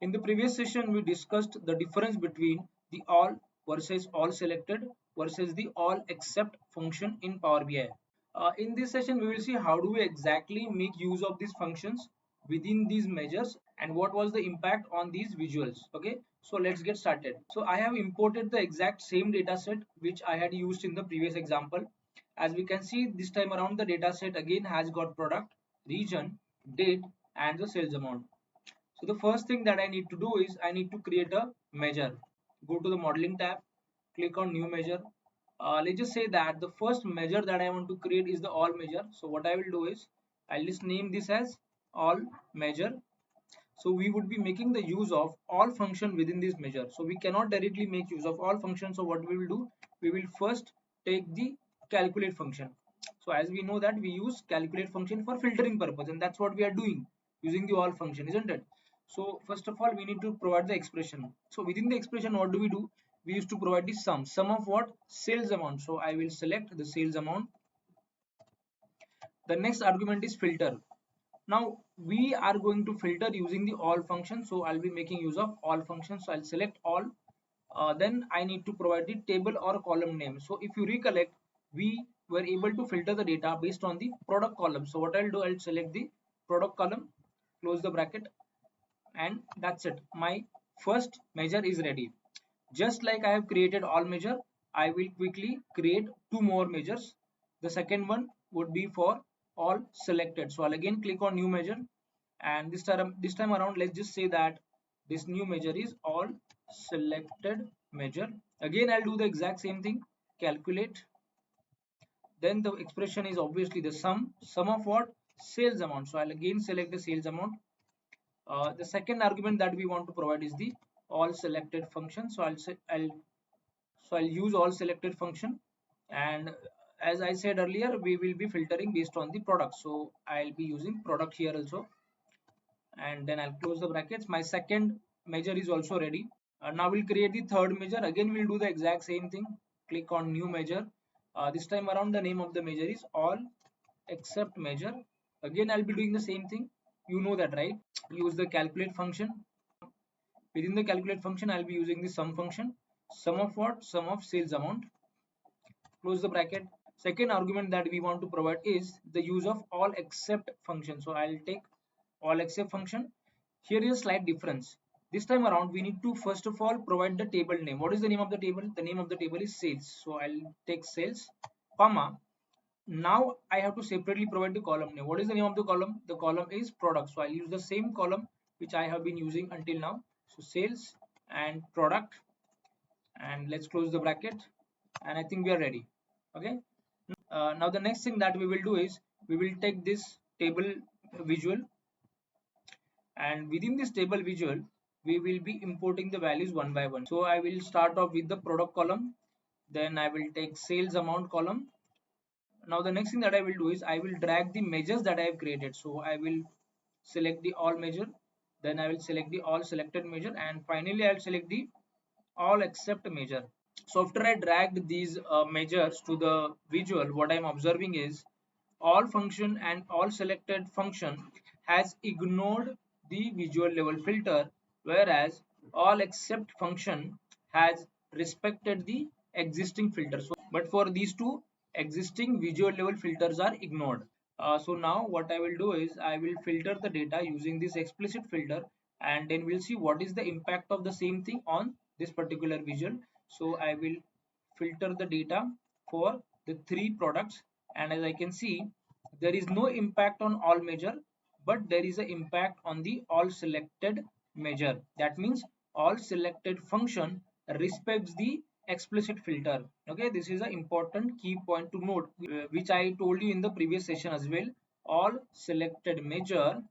In the previous session, we discussed the difference between the all versus all selected versus the all except function in Power BI. In this session, we will see how do we exactly make use of these functions within these measures and what was the impact on these visuals. Okay, so let's get started. So I have imported the exact same data set which I had used in the previous example. As we can see, this time around the data set again has got product, region, date and the sales amount. So the first thing that I need to do is I need to create a measure. Go to the modeling tab, click on new measure. Let's just say that the first measure that I want to create is the all measure. So what I will do is I'll just name this as all measure. So we would be making the use of all function within this measure. So we cannot directly make use of all functions. So what we will do, we will first take the calculate function. So as we know that we use calculate function for filtering purpose, and that's what we are doing using the all function, isn't it? So first of all, we need to provide the expression. So within the expression, what do? We used to provide the sum of what? Sales amount. So I will select the sales amount. The next argument is filter. Now we are going to filter using the all function. So I'll be making use of all functions. So I'll select all. Then I need to provide the table or column name. So if you recollect, we were able to filter the data based on the product column. So what I'll do, I'll select the product column, close the bracket, and that's it. My first measure is ready. Just like I have created all measure, I will quickly create two more measures. The second one would be for all selected. So I'll again click on new measure, and this time around, let's just say that this new measure is all selected measure. Again, I'll do the exact same thing, calculate. Then the expression is obviously the sum of what? Sales amount. So I'll again select the sales amount. The second argument that we want to provide is the all selected function. So I'll use all selected function, and as I said earlier, we will be filtering based on the product. So I'll be using product here also, and then I'll close the brackets. My second measure is also ready. Now we'll create the third measure. Again, we'll do the exact same thing. Click on new measure. This time around, the name of the measure is all except measure. Again, I'll be doing the same thing. You know that, right? Use the calculate function. Within the calculate function, I'll be using the sum function. Sum of what? Sum of sales amount. Close the bracket. Second argument that we want to provide is the use of all except function. So I'll take all except function. Here is a slight difference. This time around, we need to first of all provide the table name. What is the name of the table? The name of the table is sales. So I'll take sales, comma. Now I have to separately provide the column name. What is the name of the column? The column is product. So I'll use the same column which I have been using until now. So sales and product, and let's close the bracket, and I think we are ready. Okay. Now the next thing that we will do is we will take this table visual, and within this table visual we will be importing the values one by one. So I will start off with the product column, then I will take sales amount column. Now the next thing that I will do is I will drag the measures that I have created. So I will select the all measure, then I will select the all selected measure, and finally I will select the all except measure. So after I dragged these measures to the visual, what I am observing is all function and all selected function has ignored the visual level filter, whereas all except function has respected the existing filter. So but for these two, existing visual level filters are ignored. So now what I will do is I will filter the data using this explicit filter, and then we'll see what is the impact of the same thing on this particular visual. So I will filter the data for the three products, and as I can see, there is no impact on all measure, but there is an impact on the all selected measure. That means all selected function respects the explicit filter. Okay, this is an important key point to note, which I told you in the previous session as well. All selected measure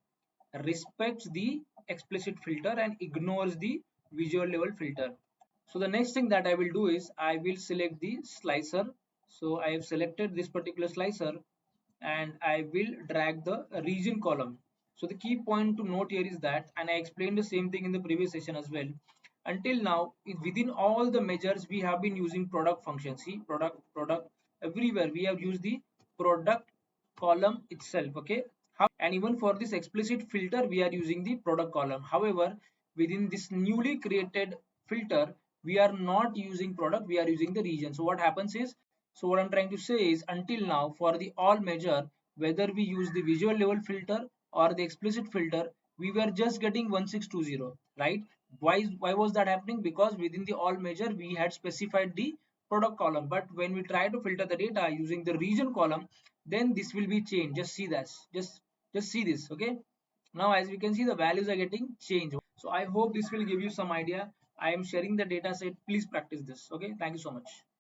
respects the explicit filter and ignores the visual level filter. So the next thing that I will do is I will select the slicer. So I have selected this particular slicer, and I will drag the region column. So the key point to note here is that, and I explained the same thing in the previous session as well, until now within all the measures we have been using product function. See, product, everywhere we have used the product column itself. Okay, and even for this explicit filter we are using the product column. However, within this newly created filter, we are not using product, we are using the region. So what happens is, so what I'm trying to say is, until now for the all measure, whether we use the visual level filter or the explicit filter, we were just getting 1620, right? Why was that happening? Because within the all measure we had specified the product column, but when we try to filter the data using the region column, then this will be changed. Just see this, just see this. Okay, now as we can see, the values are getting changed. So I hope this will give you some idea. I am sharing the data set, please practice this. Okay, thank you so much.